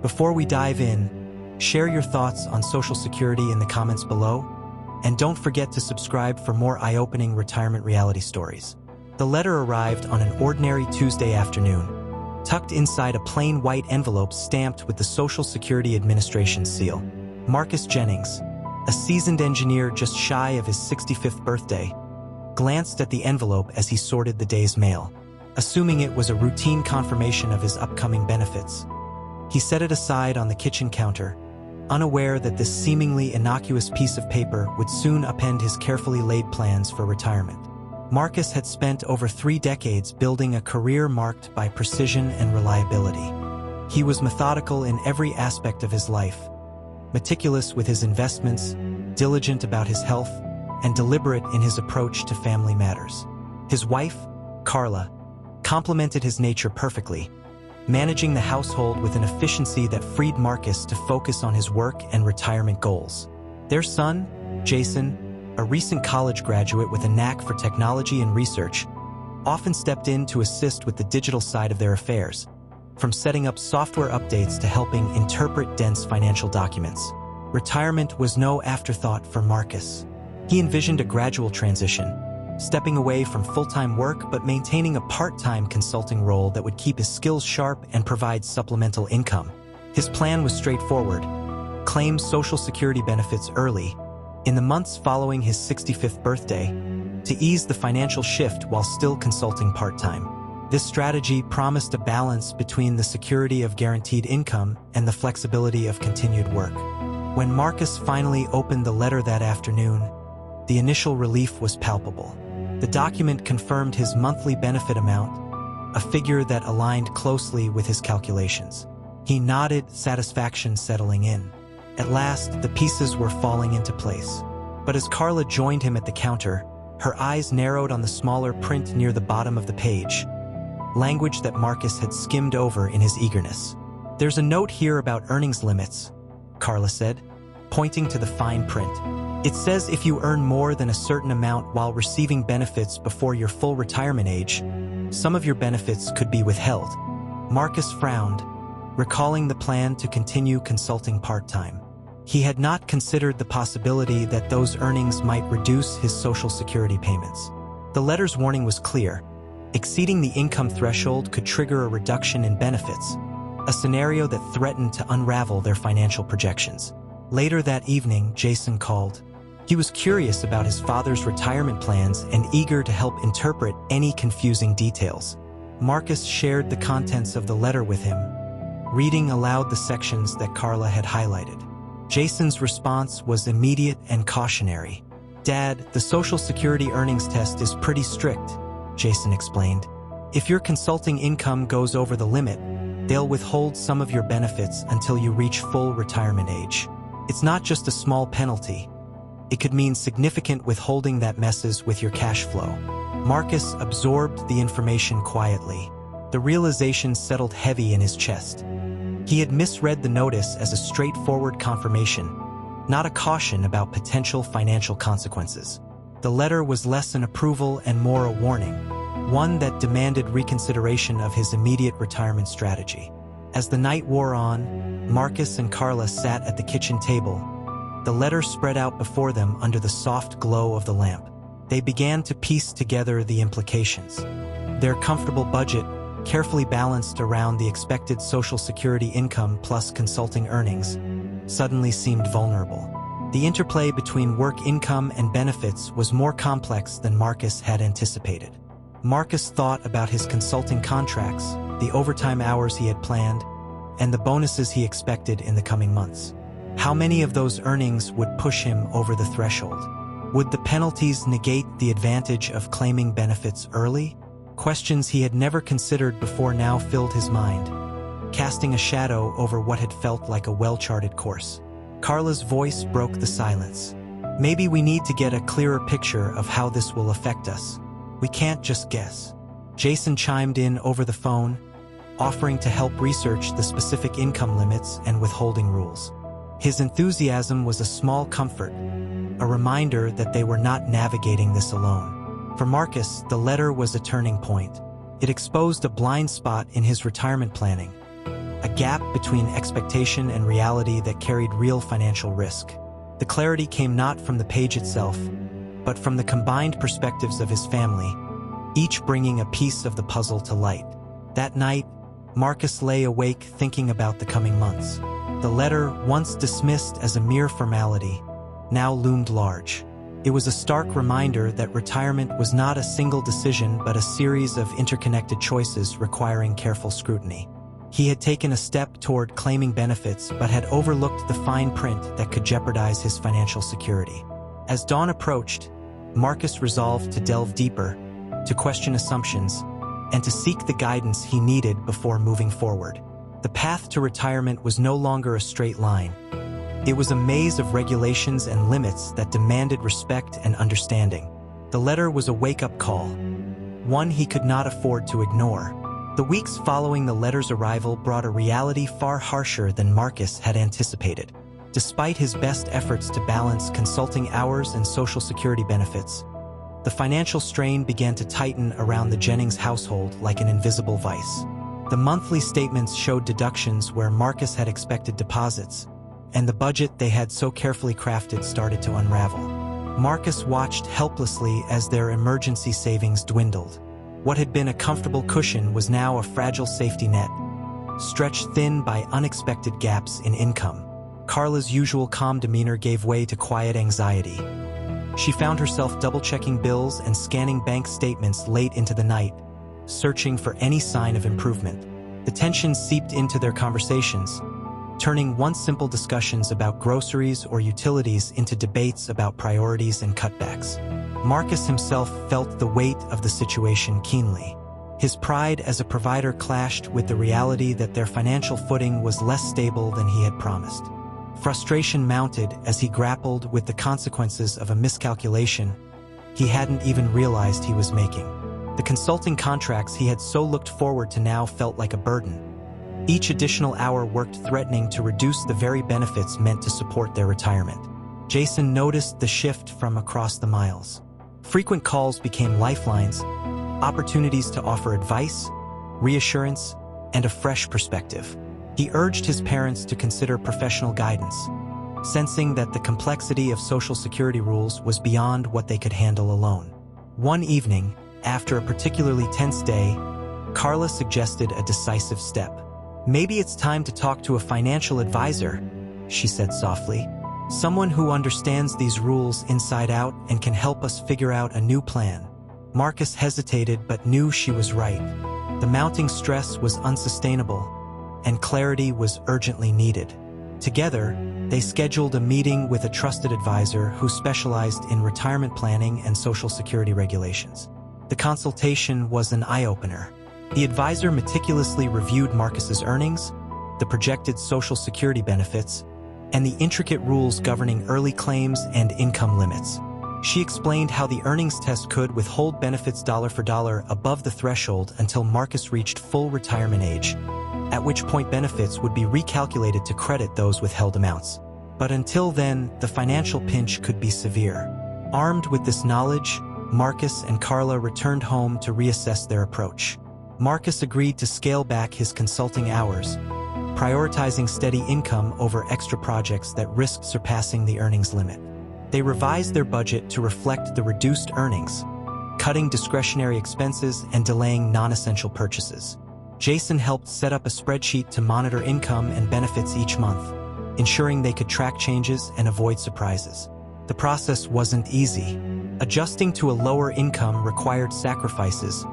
Before we dive in, share your thoughts on Social Security in the comments below, and don't forget to subscribe for more eye-opening retirement reality stories. The letter arrived on an ordinary Tuesday afternoon, tucked inside a plain white envelope stamped with the Social Security Administration seal. Marcus Jennings, a seasoned engineer just shy of his 65th birthday, glanced at the envelope as he sorted the day's mail, assuming it was a routine confirmation of his upcoming benefits. He set it aside on the kitchen counter, unaware that this seemingly innocuous piece of paper would soon upend his carefully laid plans for retirement. Marcus had spent over 3 decades building a career marked by precision and reliability. He was methodical in every aspect of his life, meticulous with his investments, diligent about his health, and deliberate in his approach to family matters. His wife, Carla, complemented his nature perfectly, managing the household with an efficiency that freed Marcus to focus on his work and retirement goals. Their son, Jason, a recent college graduate with a knack for technology and research, often stepped in to assist with the digital side of their affairs, from setting up software updates to helping interpret dense financial documents. Retirement was no afterthought for Marcus. He envisioned a gradual transition, stepping away from full-time work but maintaining a part-time consulting role that would keep his skills sharp and provide supplemental income. His plan was straightforward: claim Social Security benefits early, in the months following his 65th birthday, to ease the financial shift while still consulting part-time. This strategy promised a balance between the security of guaranteed income and the flexibility of continued work. When Marcus finally opened the letter that afternoon, the initial relief was palpable. The document confirmed his monthly benefit amount, a figure that aligned closely with his calculations. He nodded, satisfaction settling in. At last, the pieces were falling into place. But as Carla joined him at the counter, her eyes narrowed on the smaller print near the bottom of the page, language that Marcus had skimmed over in his eagerness. "There's a note here about earnings limits," Carla said, pointing to the fine print. "It says if you earn more than a certain amount while receiving benefits before your full retirement age, some of your benefits could be withheld." Marcus frowned, recalling the plan to continue consulting part-time. He had not considered the possibility that those earnings might reduce his Social Security payments. The letter's warning was clear: exceeding the income threshold could trigger a reduction in benefits, a scenario that threatened to unravel their financial projections. Later that evening, Jason called. He was curious about his father's retirement plans and eager to help interpret any confusing details. Marcus shared the contents of the letter with him, reading aloud the sections that Carla had highlighted. Jason's response was immediate and cautionary. "Dad, the Social Security earnings test is pretty strict," Jason explained. "If your consulting income goes over the limit, they'll withhold some of your benefits until you reach full retirement age. It's not just a small penalty. It could mean significant withholding that messes with your cash flow." Marcus absorbed the information quietly. The realization settled heavy in his chest. He had misread the notice as a straightforward confirmation, not a caution about potential financial consequences. The letter was less an approval and more a warning, one that demanded reconsideration of his immediate retirement strategy. As the night wore on, Marcus and Carla sat at the kitchen table, the letter spread out before them under the soft glow of the lamp. They began to piece together the implications. Their comfortable budget, carefully balanced around the expected Social Security income plus consulting earnings, suddenly seemed vulnerable. The interplay between work income and benefits was more complex than Marcus had anticipated. Marcus thought about his consulting contracts, the overtime hours he had planned, and the bonuses he expected in the coming months. How many of those earnings would push him over the threshold? Would the penalties negate the advantage of claiming benefits early? Questions he had never considered before now filled his mind, casting a shadow over what had felt like a well-charted course. Carla's voice broke the silence. "Maybe we need to get a clearer picture of how this will affect us. We can't just guess." Jason chimed in over the phone, offering to help research the specific income limits and withholding rules. His enthusiasm was a small comfort, a reminder that they were not navigating this alone. For Marcus, the letter was a turning point. It exposed a blind spot in his retirement planning, a gap between expectation and reality that carried real financial risk. The clarity came not from the page itself, but from the combined perspectives of his family, each bringing a piece of the puzzle to light. That night, Marcus lay awake thinking about the coming months. The letter, once dismissed as a mere formality, now loomed large. It was a stark reminder that retirement was not a single decision but a series of interconnected choices requiring careful scrutiny. He had taken a step toward claiming benefits but had overlooked the fine print that could jeopardize his financial security. As dawn approached, Marcus resolved to delve deeper, to question assumptions, and to seek the guidance he needed before moving forward. The path to retirement was no longer a straight line. It was a maze of regulations and limits that demanded respect and understanding. The letter was a wake-up call, one he could not afford to ignore. The weeks following the letter's arrival brought a reality far harsher than Marcus had anticipated. Despite his best efforts to balance consulting hours and Social Security benefits, the financial strain began to tighten around the Jennings household like an invisible vice. The monthly statements showed deductions where Marcus had expected deposits, and the budget they had so carefully crafted started to unravel. Marcus watched helplessly as their emergency savings dwindled. What had been a comfortable cushion was now a fragile safety net, stretched thin by unexpected gaps in income. Carla's usual calm demeanor gave way to quiet anxiety. She found herself double-checking bills and scanning bank statements late into the night, searching for any sign of improvement. The tension seeped into their conversations, turning once simple discussions about groceries or utilities into debates about priorities and cutbacks. Marcus himself felt the weight of the situation keenly. His pride as a provider clashed with the reality that their financial footing was less stable than he had promised. Frustration mounted as he grappled with the consequences of a miscalculation he hadn't even realized he was making. The consulting contracts he had so looked forward to now felt like a burden. Each additional hour worked threatening to reduce the very benefits meant to support their retirement. Jason noticed the shift from across the miles. Frequent calls became lifelines, opportunities to offer advice, reassurance, and a fresh perspective. He urged his parents to consider professional guidance, sensing that the complexity of Social Security rules was beyond what they could handle alone. One evening, after a particularly tense day, Carla suggested a decisive step. "Maybe it's time to talk to a financial advisor," she said softly. "Someone who understands these rules inside out and can help us figure out a new plan." Marcus hesitated but knew she was right. The mounting stress was unsustainable, and clarity was urgently needed. Together, they scheduled a meeting with a trusted advisor who specialized in retirement planning and Social Security regulations. The consultation was an eye-opener. The advisor meticulously reviewed Marcus's earnings, the projected Social Security benefits, and the intricate rules governing early claims and income limits. She explained how the earnings test could withhold benefits dollar for dollar above the threshold until Marcus reached full retirement age, at which point benefits would be recalculated to credit those withheld amounts. But until then, the financial pinch could be severe. Armed with this knowledge, Marcus and Carla returned home to reassess their approach. Marcus agreed to scale back his consulting hours, prioritizing steady income over extra projects that risked surpassing the earnings limit. They revised their budget to reflect the reduced earnings, cutting discretionary expenses and delaying non-essential purchases. Jason helped set up a spreadsheet to monitor income and benefits each month, ensuring they could track changes and avoid surprises. The process wasn't easy. Adjusting to a lower income required sacrifices,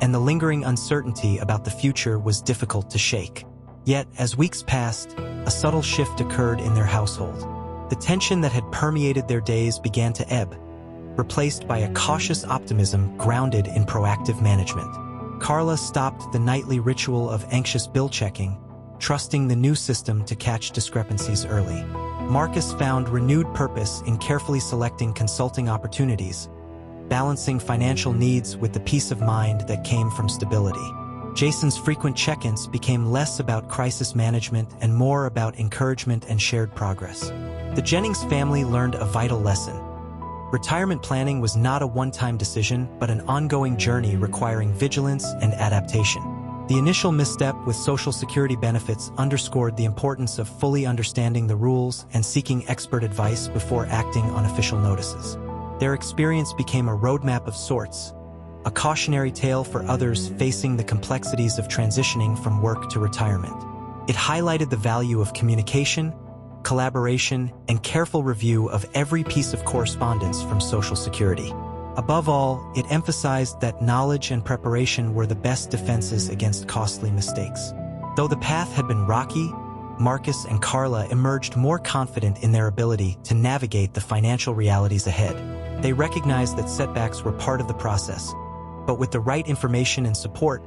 and the lingering uncertainty about the future was difficult to shake. Yet, as weeks passed, a subtle shift occurred in their household. The tension that had permeated their days began to ebb, replaced by a cautious optimism grounded in proactive management. Carla stopped the nightly ritual of anxious bill checking, trusting the new system to catch discrepancies early. Marcus found renewed purpose in carefully selecting consulting opportunities, balancing financial needs with the peace of mind that came from stability. Jason's frequent check-ins became less about crisis management and more about encouragement and shared progress. The Jennings family learned a vital lesson. Retirement planning was not a one-time decision, but an ongoing journey requiring vigilance and adaptation. The initial misstep with Social Security benefits underscored the importance of fully understanding the rules and seeking expert advice before acting on official notices. Their experience became a roadmap of sorts, a cautionary tale for others facing the complexities of transitioning from work to retirement. It highlighted the value of communication, collaboration, and careful review of every piece of correspondence from Social Security. Above all, it emphasized that knowledge and preparation were the best defenses against costly mistakes. Though the path had been rocky, Marcus and Carla emerged more confident in their ability to navigate the financial realities ahead. They recognized that setbacks were part of the process, but with the right information and support,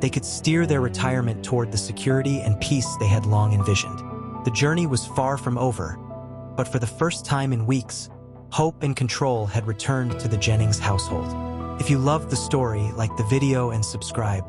they could steer their retirement toward the security and peace they had long envisioned. The journey was far from over, but for the first time in weeks, hope and control had returned to the Jennings household. If you loved the story, like the video and subscribe.